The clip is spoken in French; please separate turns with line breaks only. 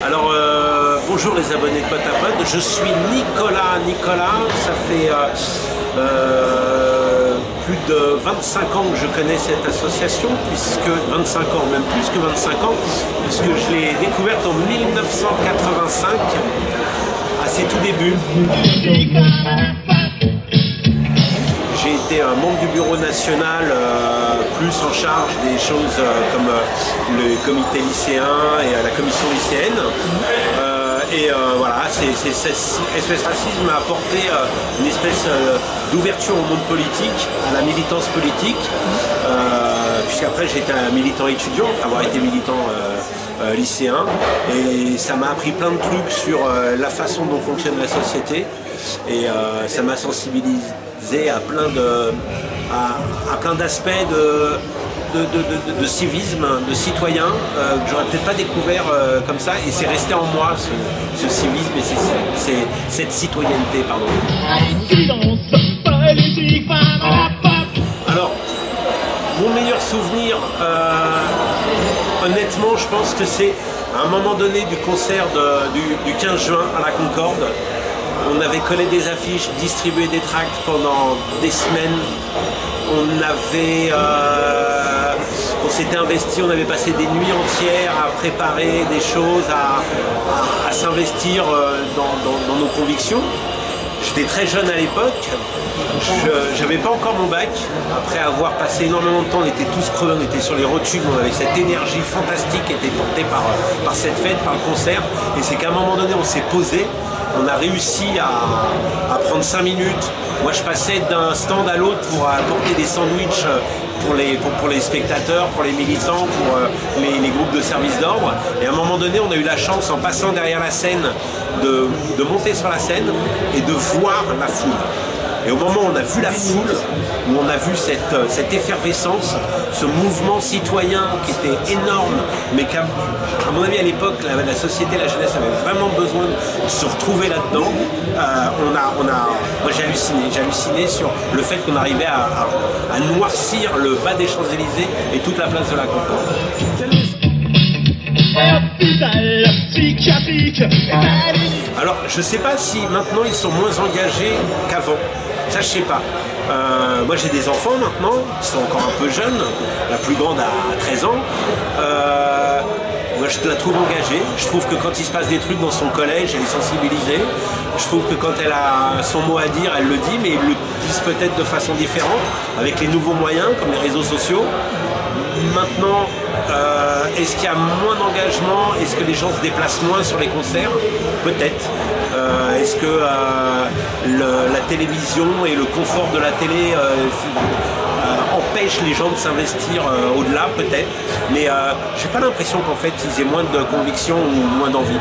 Alors bonjour les abonnés de Pote à Pote, je suis Nicolas, ça fait plus de 25 ans que je connais cette association, puisque 25 ans, même plus que 25 ans, puisque je l'ai découverte en 1985, à ses tout débuts. J'ai été un membre du bureau national, plus en charge des choses comme le comité lycéen et la commission lycéenne. Voilà, cette espèce de racisme m'a apporté une espèce d'ouverture au monde politique, à la militance politique, puisqu'après j'étais un militant étudiant, avoir été militant lycéen, et ça m'a appris plein de trucs sur la façon dont fonctionne la société, et ça m'a sensibilisé à plein d'aspects de civisme, de citoyen, que j'aurais peut-être pas découvert comme ça, et c'est resté en moi ce civisme et cette citoyenneté, pardon. Alors, mon meilleur souvenir, honnêtement, je pense que c'est à un moment donné du concert du 15 juin à la Concorde. On avait collé des affiches, distribué des tracts pendant des semaines. On s'était investi, on avait passé des nuits entières à préparer des choses, à s'investir dans nos convictions. J'étais très jeune à l'époque, je n'avais pas encore mon bac. Après avoir passé énormément de temps, on était tous crevés, on était sur les rotules, on avait cette énergie fantastique qui était portée par cette fête, par le concert. Et c'est qu'à un moment donné, on s'est posé, on a réussi à prendre 5 minutes. Moi, je passais d'un stand à l'autre pour apporter des sandwichs pour les spectateurs, pour les militants, pour les groupes de service d'ordre. Et à un moment donné, on a eu la chance, en passant derrière la scène, de monter sur la scène et de voir la foule. Et au moment où on a vu la foule, où on a vu cette effervescence, ce mouvement citoyen qui était énorme, mais qu'à mon avis à l'époque, la société, la jeunesse avait vraiment besoin de se retrouver là-dedans, moi j'ai halluciné sur le fait qu'on arrivait à noircir le bas des Champs-Élysées et toute la place de la Concorde. Alors, je sais pas si maintenant ils sont moins engagés qu'avant. Ça, je sais pas. Moi, j'ai des enfants maintenant, qui sont encore un peu jeunes. La plus grande a 13 ans. Moi, je la trouve engagée. Je trouve que quand il se passe des trucs dans son collège, elle est sensibilisée. Je trouve que quand elle a son mot à dire, elle le dit, mais ils le disent peut-être de façon différente, avec les nouveaux moyens, comme les réseaux sociaux. Maintenant, est-ce qu'il y a moins d'engagement? Est-ce que les gens se déplacent moins sur les concerts? Peut-être. Est-ce que la télévision et le confort de la télé empêchent les gens de s'investir au-delà? Peut-être. Mais j'ai pas l'impression qu'en fait ils aient moins de conviction ou moins d'envie.